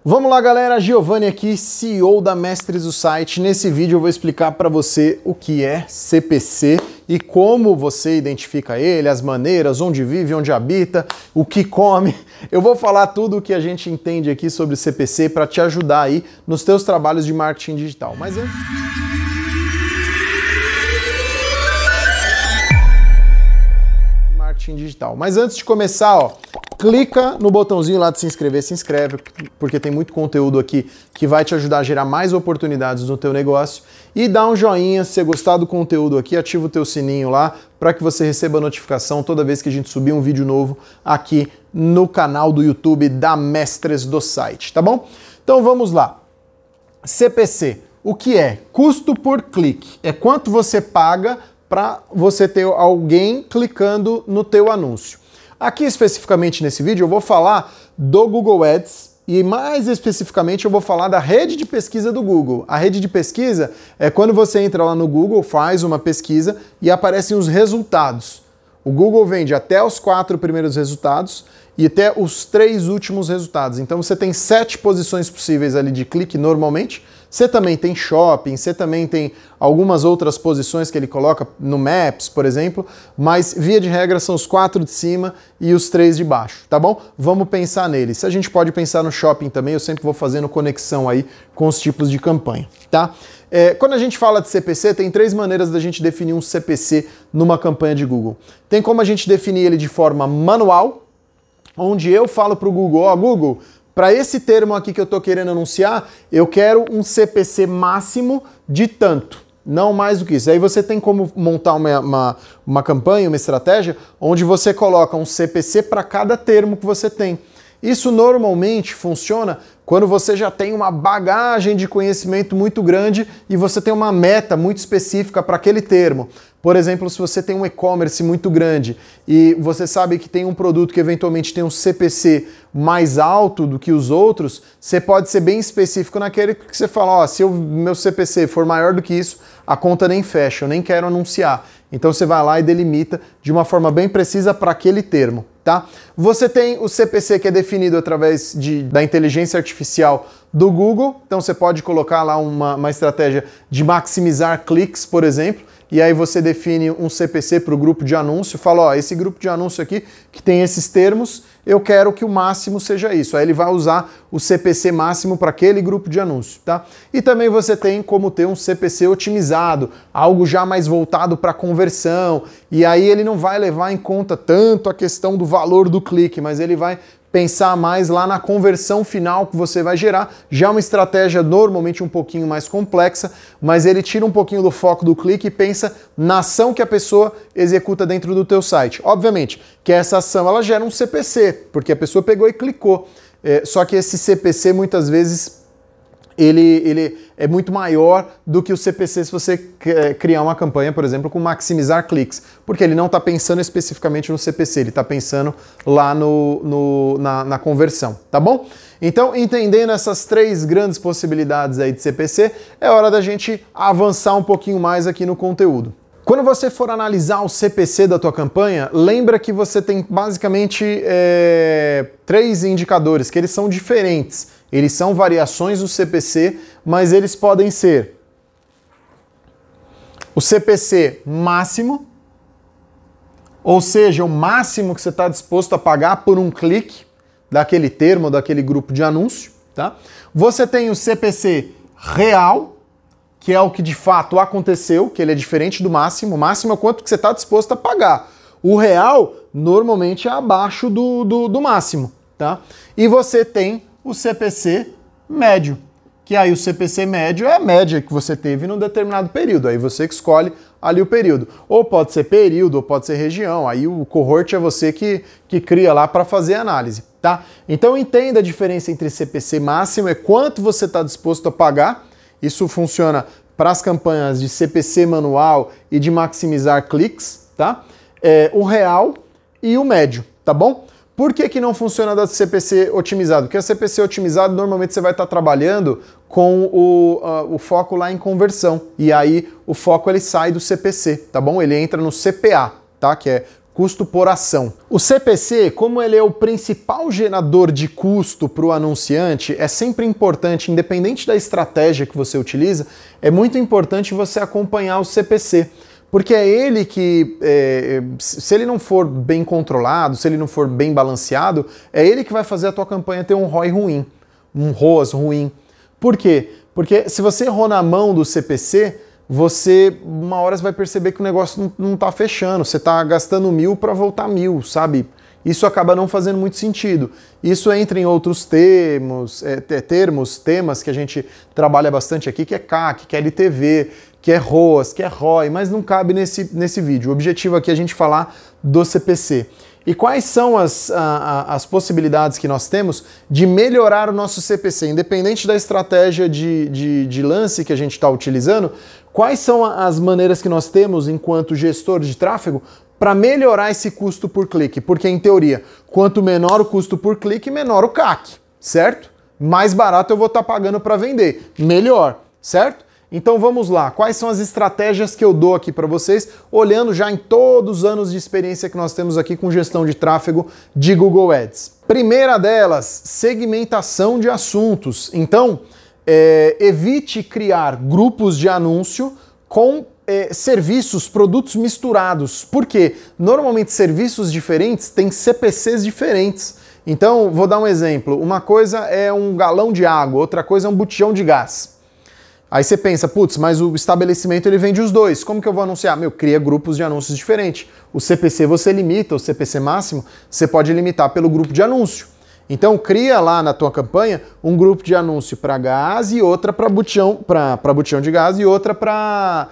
Vamos lá, galera, Giovanni aqui, CEO da Mestres do Site. Nesse vídeo eu vou explicar para você o que é CPC e como você identifica ele, as maneiras, onde vive, onde habita, o que come. Eu vou falar tudo o que a gente entende aqui sobre CPC para te ajudar aí nos teus trabalhos de marketing digital. Mas antes... marketing digital. Mas antes de começar, ó, clica no botãozinho lá de se inscreve, porque tem muito conteúdo aqui que vai te ajudar a gerar mais oportunidades no teu negócio. E dá um joinha se você gostar do conteúdo aqui, ativa o teu sininho lá para que você receba a notificação toda vez que a gente subir um vídeo novo aqui no canal do YouTube da Mestres do Site, tá bom? Então vamos lá. CPC, o que é? Custo por clique. É quanto você paga para você ter alguém clicando no teu anúncio. Aqui especificamente nesse vídeo eu vou falar do Google Ads e mais especificamente eu vou falar da rede de pesquisa do Google. A rede de pesquisa é quando você entra lá no Google, faz uma pesquisa e aparecem os resultados. O Google vende até os 4 primeiros resultados e até os 3 últimos resultados. Então você tem 7 posições possíveis ali de clique normalmente. Você também tem shopping, você também tem algumas outras posições que ele coloca no Maps, por exemplo, mas via de regra são os 4 de cima e os 3 de baixo, tá bom? Vamos pensar neles. A gente pode pensar no shopping também, eu sempre vou fazendo conexão aí com os tipos de campanha, tá? Quando a gente fala de CPC, tem 3 maneiras da gente definir um CPC numa campanha de Google. Tem como a gente definir ele de forma manual, onde eu falo para o Google, ó, Google, para esse termo aqui que eu estou querendo anunciar, eu quero um CPC máximo de tanto, não mais do que isso. Aí você tem como montar uma campanha, uma estratégia, onde você coloca um CPC para cada termo que você tem. Isso normalmente funciona quando você já tem uma bagagem de conhecimento muito grande e você tem uma meta muito específica para aquele termo. Por exemplo, se você tem um e-commerce muito grande e você sabe que tem um produto que eventualmente tem um CPC mais alto do que os outros, você pode ser bem específico naquele que você fala, ó, se o meu CPC for maior do que isso, a conta nem fecha, eu nem quero anunciar. Então você vai lá e delimita de uma forma bem precisa para aquele termo, tá? Você tem o CPC que é definido através da inteligência artificial do Google, então você pode colocar lá uma estratégia de maximizar cliques, por exemplo, e aí você define um CPC para o grupo de anúncio, fala, ó, esse grupo de anúncio aqui que tem esses termos, eu quero que o máximo seja isso. Aí ele vai usar o CPC máximo para aquele grupo de anúncio, tá? E também você tem como ter um CPC otimizado, algo já mais voltado para conversão, e aí ele não vai levar em conta tanto a questão do valor do clique, mas ele vai pensar mais lá na conversão final que você vai gerar, já uma estratégia normalmente um pouquinho mais complexa, mas ele tira um pouquinho do foco do clique e pensa na ação que a pessoa executa dentro do teu site. Obviamente que essa ação ela gera um CPC, porque a pessoa pegou e clicou, só que esse CPC muitas vezes ele é muito maior do que o CPC se você criar uma campanha, por exemplo, com maximizar cliques, porque ele não está pensando especificamente no CPC, ele está pensando lá na conversão, tá bom? Então, entendendo essas 3 grandes possibilidades aí de CPC, é hora da gente avançar um pouquinho mais aqui no conteúdo. Quando você for analisar o CPC da tua campanha, lembra que você tem basicamente 3 indicadores, que eles são diferentes. Eles são variações do CPC, mas eles podem ser o CPC máximo, ou seja, o máximo que você está disposto a pagar por um clique daquele termo, daquele grupo de anúncio, tá? Você tem o CPC real, que é o que de fato aconteceu, que ele é diferente do máximo. O máximo é quanto que você está disposto a pagar. O real, normalmente, é abaixo do máximo, tá? E você tem o CPC médio, que aí o CPC médio é a média que você teve num determinado período. Aí você que escolhe ali o período. Ou pode ser período, ou pode ser região. Aí o cohort é você que cria lá para fazer a análise, tá? Então entenda a diferença entre CPC máximo, é quanto você está disposto a pagar. Isso funciona para as campanhas de CPC manual e de maximizar cliques, tá? O real e o médio, tá bom? Por que não funciona da CPC otimizado? Porque a CPC otimizado normalmente você vai estar trabalhando com o foco lá em conversão. E aí o foco ele sai do CPC, tá bom? Ele entra no CPA, tá? Que é custo por ação. O CPC, como ele é o principal gerador de custo para o anunciante, é sempre importante, independente da estratégia que você utiliza, é muito importante você acompanhar o CPC. Porque é ele que, se ele não for bem controlado, se ele não for bem balanceado, é ele que vai fazer a tua campanha ter um ROI ruim, um ROAS ruim. Por quê? Porque se você errou na mão do CPC, você, uma hora você vai perceber que o negócio não tá fechando, você tá gastando 1.000 para voltar 1.000, sabe? Isso acaba não fazendo muito sentido. Isso entra em outros temas que a gente trabalha bastante aqui, que é CAC, que é LTV, que é ROAS, que é ROI, mas não cabe nesse vídeo. O objetivo aqui é a gente falar do CPC. E quais são as possibilidades que nós temos de melhorar o nosso CPC? Independente da estratégia de lance que a gente está utilizando, quais são as maneiras que nós temos enquanto gestor de tráfego para melhorar esse custo por clique? Porque, em teoria, quanto menor o custo por clique, menor o CAC, certo? Mais barato eu vou estar pagando para vender, melhor, certo? Então vamos lá, quais são as estratégias que eu dou aqui para vocês, olhando já em todos os anos de experiência que nós temos aqui com gestão de tráfego de Google Ads. Primeira delas, segmentação de assuntos. Então, evite criar grupos de anúncio com serviços, produtos misturados. Por quê? Normalmente serviços diferentes têm CPCs diferentes. Então, vou dar um exemplo. Uma coisa é um galão de água, outra coisa é um botijão de gás. Aí você pensa, putz, mas o estabelecimento ele vende os dois, como que eu vou anunciar? Cria grupos de anúncios diferentes. O CPC você limita, o CPC máximo, você pode limitar pelo grupo de anúncio. Então cria lá na tua campanha um grupo de anúncio para gás e outra para botijão de gás e outra para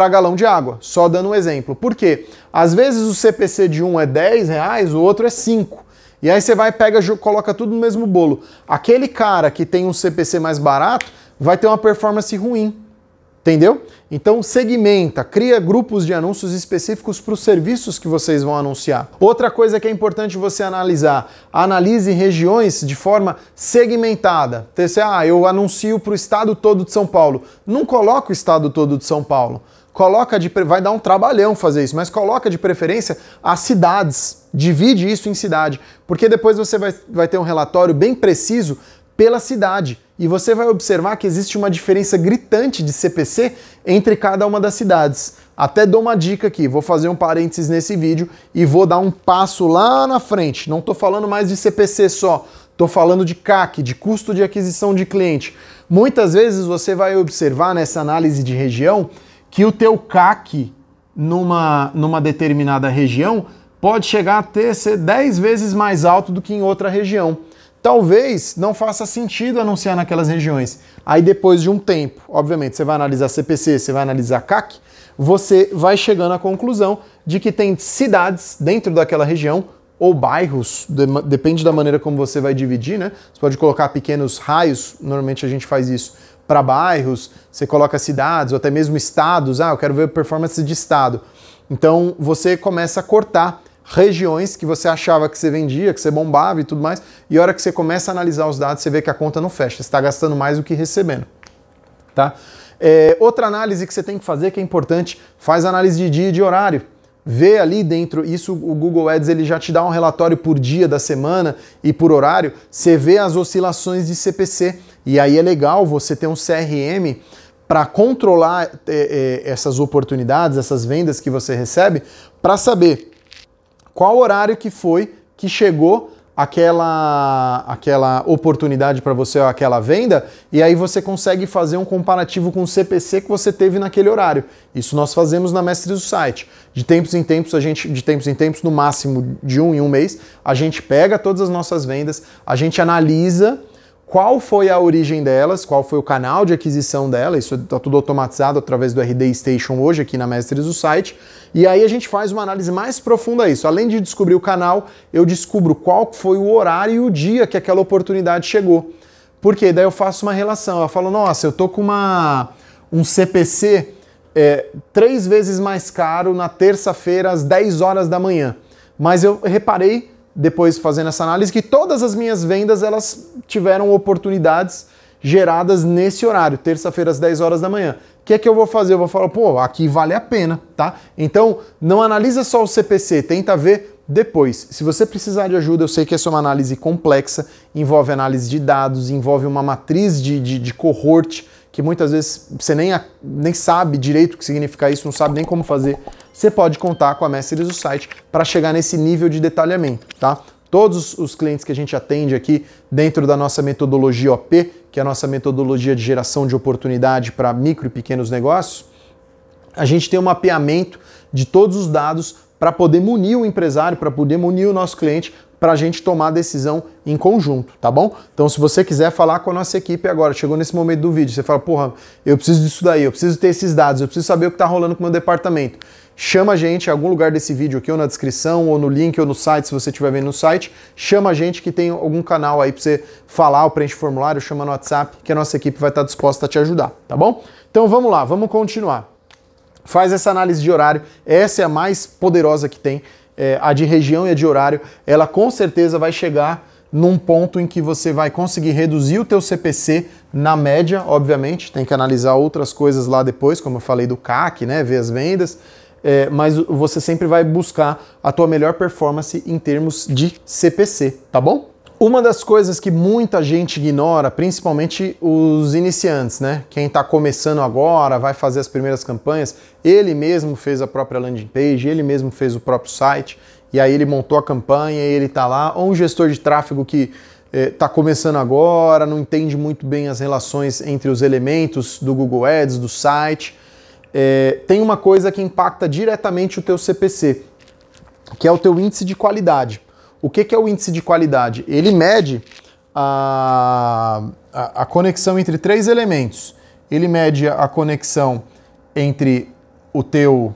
galão de água, só dando um exemplo. Por quê? Às vezes o CPC de um é R$10, o outro é 5. E aí você vai, coloca tudo no mesmo bolo. Aquele cara que tem um CPC mais barato vai ter uma performance ruim, entendeu? Então segmenta, cria grupos de anúncios específicos para os serviços que vocês vão anunciar. Outra coisa que é importante você analisar, analise regiões de forma segmentada. Eu anuncio para o estado todo de São Paulo. Não coloca o estado todo de São Paulo. Vai dar um trabalhão fazer isso, mas coloca de preferência as cidades. Divide isso em cidade, porque depois você vai ter um relatório bem preciso pela cidade. E você vai observar que existe uma diferença gritante de CPC entre cada uma das cidades. Até dou uma dica aqui, vou fazer um parênteses nesse vídeo e vou dar um passo lá na frente. Não estou falando mais de CPC só, estou falando de CAC, de custo de aquisição de cliente. Muitas vezes você vai observar nessa análise de região que o teu CAC numa determinada região pode chegar a ser 10 vezes mais alto do que em outra região. Talvez não faça sentido anunciar naquelas regiões. Aí depois de um tempo, obviamente, você vai analisar CPC, você vai analisar CAC, você vai chegando à conclusão de que tem cidades dentro daquela região, ou bairros, depende da maneira como você vai dividir, né? Você pode colocar pequenos raios, normalmente a gente faz isso para bairros, você coloca cidades, ou até mesmo estados, eu quero ver performance de estado. Então você começa a cortar regiões que você achava que você vendia, que você bombava e tudo mais, e a hora que você começa a analisar os dados, você vê que a conta não fecha, você está gastando mais do que recebendo, tá? Outra análise que você tem que fazer, que é importante, faz análise de dia e de horário. Vê ali dentro, isso o Google Ads ele já te dá um relatório por dia da semana e por horário, você vê as oscilações de CPC, e aí é legal você ter um CRM para controlar essas oportunidades, essas vendas que você recebe, para saber qual horário que foi que chegou aquela oportunidade para você, ou aquela venda, e aí você consegue fazer um comparativo com o CPC que você teve naquele horário. Isso nós fazemos na Mestres do Site. De tempos em tempos, no máximo de um em um mês, a gente pega todas as nossas vendas, a gente analisa qual foi a origem delas, qual foi o canal de aquisição dela, isso está tudo automatizado através do RD Station hoje aqui na Mestres do Site, e aí a gente faz uma análise mais profunda disso. Além de descobrir o canal, eu descubro qual foi o horário e o dia que aquela oportunidade chegou. Por quê? Daí eu faço uma relação, eu falo, nossa, eu tô com um CPC 3 vezes mais caro na terça-feira às 10 horas da manhã, mas eu reparei depois fazendo essa análise, que todas as minhas vendas elas tiveram oportunidades geradas nesse horário, terça-feira às 10 horas da manhã. O que é que eu vou fazer? Eu vou falar, pô, aqui vale a pena, tá? Então, não analisa só o CPC, tenta ver depois. Se você precisar de ajuda, eu sei que essa é uma análise complexa, envolve análise de dados, envolve uma matriz de cohort, que muitas vezes você nem sabe direito o que significa isso, não sabe nem como fazer. Você pode contar com a Mestres do Site para chegar nesse nível de detalhamento, tá? Todos os clientes que a gente atende aqui dentro da nossa metodologia OP, que é a nossa metodologia de geração de oportunidade para micro e pequenos negócios, a gente tem um mapeamento de todos os dados para poder munir o empresário, para poder munir o nosso cliente, para a gente tomar a decisão em conjunto, tá bom? Então, se você quiser falar com a nossa equipe agora, chegou nesse momento do vídeo, você fala, porra, eu preciso disso daí, eu preciso ter esses dados, eu preciso saber o que está rolando com o meu departamento. Chama a gente em algum lugar desse vídeo aqui, ou na descrição, ou no link, ou no site, se você estiver vendo no site, chama a gente que tem algum canal aí para você falar, ou preenche formulário, chama no WhatsApp, que a nossa equipe vai estar disposta a te ajudar, tá bom? Então vamos lá, vamos continuar. Faz essa análise de horário, essa é a mais poderosa que tem, a de região e a de horário, ela com certeza vai chegar num ponto em que você vai conseguir reduzir o teu CPC na média, obviamente, tem que analisar outras coisas lá depois, como eu falei do CAC, né, ver as vendas, mas você sempre vai buscar a tua melhor performance em termos de CPC, tá bom? Uma das coisas que muita gente ignora, principalmente os iniciantes, né? Quem está começando agora, vai fazer as primeiras campanhas, ele mesmo fez a própria landing page, ele mesmo fez o próprio site, e aí ele montou a campanha e ele está lá, ou um gestor de tráfego que está começando agora, não entende muito bem as relações entre os elementos do Google Ads, do site. Tem uma coisa que impacta diretamente o teu CPC, que é o teu índice de qualidade. O que é o índice de qualidade? Ele mede a conexão entre três elementos. Ele mede a conexão entre o teu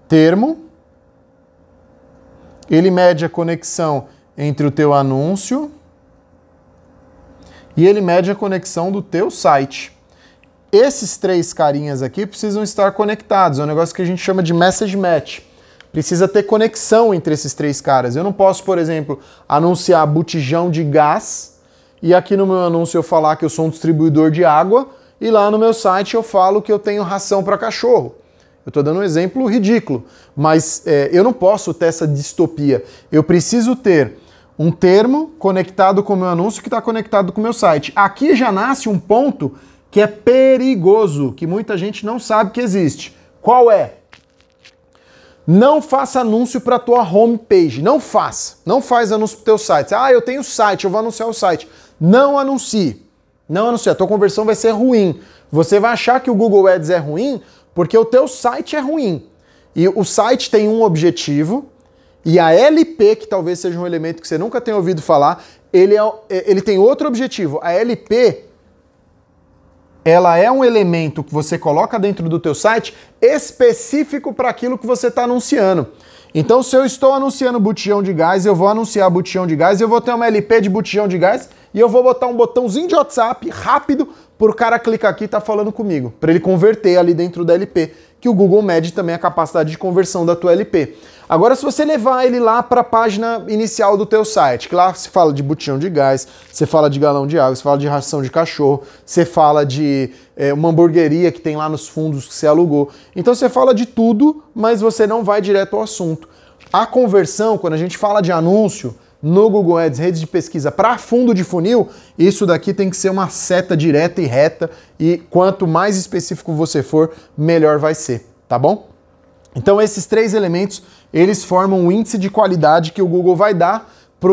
termo, ele mede a conexão entre o teu anúncio e ele mede a conexão do teu site. Esses três carinhas aqui precisam estar conectados. É um negócio que a gente chama de message match. Precisa ter conexão entre esses três caras. Eu não posso, por exemplo, anunciar botijão de gás e aqui no meu anúncio eu falar que eu sou um distribuidor de água e lá no meu site eu falo que eu tenho ração para cachorro. Eu estou dando um exemplo ridículo, mas eu não posso ter essa distopia. Eu preciso ter um termo conectado com o meu anúncio que está conectado com o meu site. Aqui já nasce um ponto que é perigoso, que muita gente não sabe que existe. Qual é? Não faça anúncio para a tua homepage, não faça. Não faz anúncio para o teu site. Ah, eu tenho site, eu vou anunciar o site. Não anuncie. Não anuncie, a tua conversão vai ser ruim. Você vai achar que o Google Ads é ruim porque o teu site é ruim. E o site tem um objetivo e a LP, que talvez seja um elemento que você nunca tenha ouvido falar, ele tem outro objetivo. A LP, ela é um elemento que você coloca dentro do teu site específico para aquilo que você está anunciando. Então, se eu estou anunciando botijão de gás, eu vou anunciar botijão de gás, eu vou ter uma LP de botijão de gás e eu vou botar um botãozinho de WhatsApp rápido para o cara clicar aqui e tá falando comigo, para ele converter ali dentro da LP, que o Google mede também a capacidade de conversão da tua LP. Agora, se você levar ele lá para a página inicial do teu site, que lá se fala de botijão de gás, você fala de galão de água, você fala de ração de cachorro, você fala de uma hamburgueria que tem lá nos fundos que você alugou. Então você fala de tudo, mas você não vai direto ao assunto. A conversão, quando a gente fala de anúncio no Google Ads, redes de pesquisa para fundo de funil, isso daqui tem que ser uma seta direta e reta, e quanto mais específico você for, melhor vai ser, tá bom? Então esses três elementos, eles formam o índice de qualidade que o Google vai dar para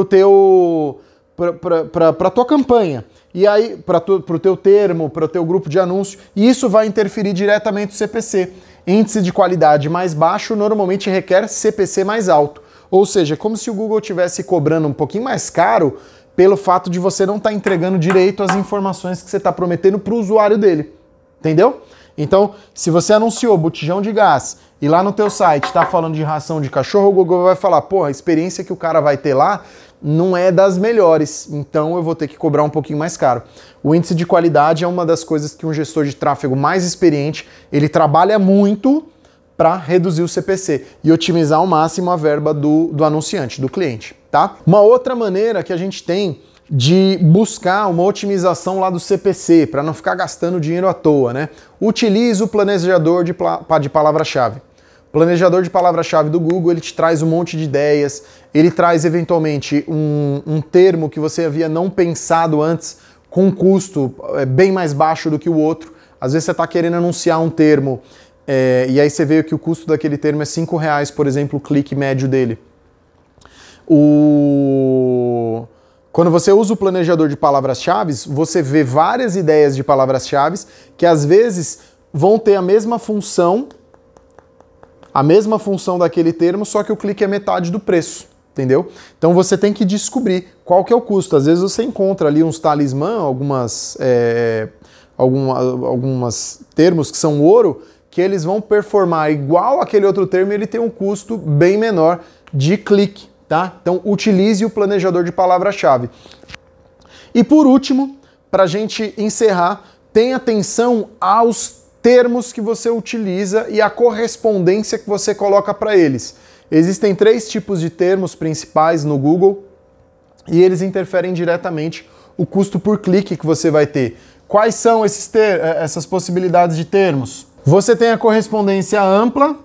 a tua campanha. E aí, para o teu termo, para o teu grupo de anúncio, e isso vai interferir diretamente no CPC. Índice de qualidade mais baixo normalmente requer CPC mais alto. Ou seja, como se o Google estivesse cobrando um pouquinho mais caro pelo fato de você não estar entregando direito as informações que você está prometendo para o usuário dele. Entendeu? Então, se você anunciou botijão de gás e lá no teu site está falando de ração de cachorro, o Google vai falar, pô, a experiência que o cara vai ter lá não é das melhores, então eu vou ter que cobrar um pouquinho mais caro. O índice de qualidade é uma das coisas que um gestor de tráfego mais experiente, ele trabalha muito para reduzir o CPC e otimizar ao máximo a verba do anunciante, do cliente, tá? Uma outra maneira que a gente tem de buscar uma otimização lá do CPC, para não ficar gastando dinheiro à toa, né? Utilize o planejador de palavra-chave. O planejador de palavra-chave do Google, ele te traz um monte de ideias, ele traz eventualmente um termo que você havia não pensado antes, com um custo bem mais baixo do que o outro. Às vezes você está querendo anunciar um termo, e aí você vê que o custo daquele termo é R$5, por exemplo, o clique médio dele. Quando você usa o planejador de palavras-chave, você vê várias ideias de palavras-chave que às vezes vão ter a mesma função daquele termo, só que o clique é metade do preço, entendeu? Então você tem que descobrir qual que é o custo. Às vezes você encontra ali uns talismã, algumas termos que são ouro, que eles vão performar igual aquele outro termo e ele tem um custo bem menor de clique. Tá? Então utilize o planejador de palavra-chave. E por último, para a gente encerrar, tenha atenção aos termos que você utiliza e a correspondência que você coloca para eles. Existem 3 tipos de termos principais no Google e eles interferem diretamente o custo por clique que você vai ter. Quais são essas possibilidades de termos? Você tem a correspondência ampla,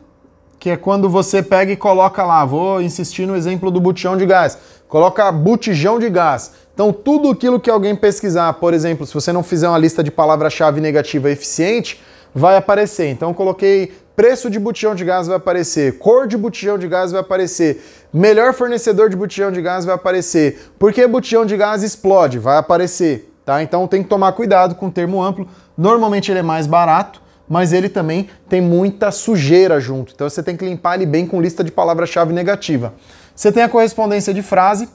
que é quando você pega e coloca lá, vou insistir no exemplo do botijão de gás, coloca botijão de gás. Então tudo aquilo que alguém pesquisar, por exemplo, se você não fizer uma lista de palavra-chave negativa eficiente, vai aparecer. Então eu coloquei preço de botijão de gás, vai aparecer, cor de botijão de gás vai aparecer, melhor fornecedor de botijão de gás vai aparecer, por que botijão de gás explode, vai aparecer. Tá? Então tem que tomar cuidado com o termo amplo, normalmente ele é mais barato, mas ele também tem muita sujeira junto. Então você tem que limpar ele bem com lista de palavra-chave negativa. Você tem a correspondência de frase,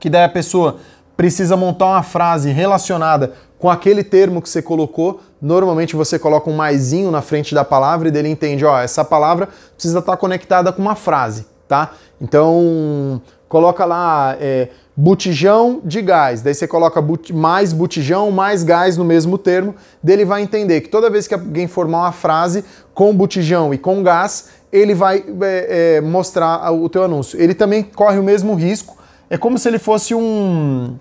que daí a pessoa precisa montar uma frase relacionada com aquele termo que você colocou. Normalmente você coloca um maisinho na frente da palavra e dele entende, ó, essa palavra precisa estar conectada com uma frase, tá? Então coloca lá botijão de gás, daí você coloca mais botijão, mais gás no mesmo termo, dele vai entender que toda vez que alguém formar uma frase com botijão e com gás, ele vai mostrar o teu anúncio. Ele também corre o mesmo risco, é como se ele fosse um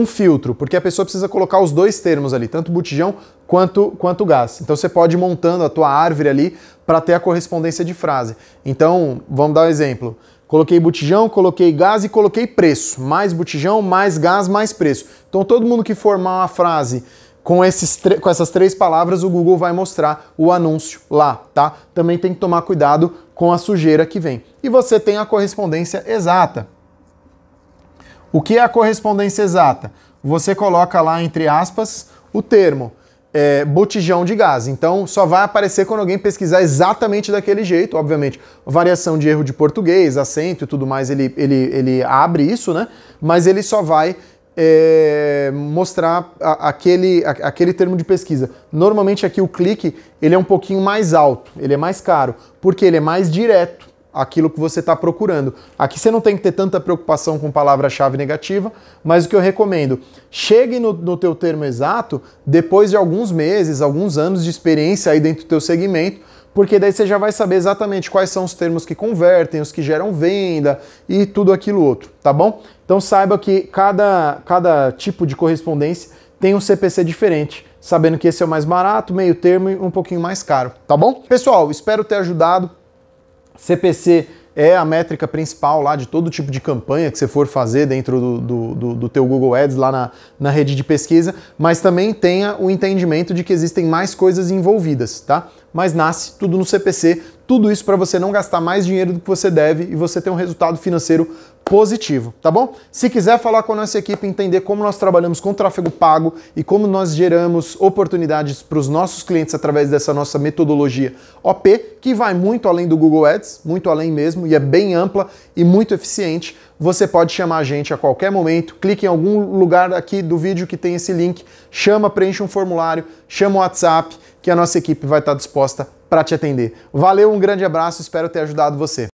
filtro, porque a pessoa precisa colocar os 2 termos ali, tanto botijão quanto gás. Então você pode ir montando a tua árvore ali para ter a correspondência de frase. Então, vamos dar um exemplo. Coloquei botijão, coloquei gás e coloquei preço. Mais botijão, mais gás, mais preço. Então todo mundo que formar uma frase com essas 3 palavras, o Google vai mostrar o anúncio lá, tá? Também tem que tomar cuidado com a sujeira que vem. E você tem a correspondência exata. O que é a correspondência exata? Você coloca lá, entre aspas, o termo botijão de gás. Então só vai aparecer quando alguém pesquisar exatamente daquele jeito, obviamente. Variação de erro de português, acento e tudo mais, ele abre isso, né? Mas ele só vai mostrar aquele termo de pesquisa. Normalmente aqui o clique ele é um pouquinho mais alto, ele é mais caro, porque ele é mais direto aquilo que você está procurando. Aqui você não tem que ter tanta preocupação com palavra-chave negativa, mas o que eu recomendo, chegue no teu termo exato depois de alguns meses, alguns anos de experiência aí dentro do teu segmento, porque daí você já vai saber exatamente quais são os termos que convertem, os que geram venda e tudo aquilo outro, tá bom? Então saiba que cada tipo de correspondência tem um CPC diferente, sabendo que esse é o mais barato, meio termo e um pouquinho mais caro, tá bom? Pessoal, espero ter ajudado. CPC é a métrica principal lá de todo tipo de campanha que você for fazer dentro do teu Google Ads lá na rede de pesquisa, mas também tenha o entendimento de que existem mais coisas envolvidas, tá? Mas nasce tudo no CPC, tudo isso para você não gastar mais dinheiro do que você deve e você ter um resultado financeiro positivo, tá bom? Se quiser falar com a nossa equipe, entender como nós trabalhamos com tráfego pago e como nós geramos oportunidades para os nossos clientes através dessa nossa metodologia OP, que vai muito além do Google Ads, muito além mesmo, e é bem ampla e muito eficiente, você pode chamar a gente a qualquer momento, clique em algum lugar aqui do vídeo que tem esse link, chama, preenche um formulário, chama o WhatsApp, que a nossa equipe vai estar disposta para te atender. Valeu, um grande abraço, espero ter ajudado você.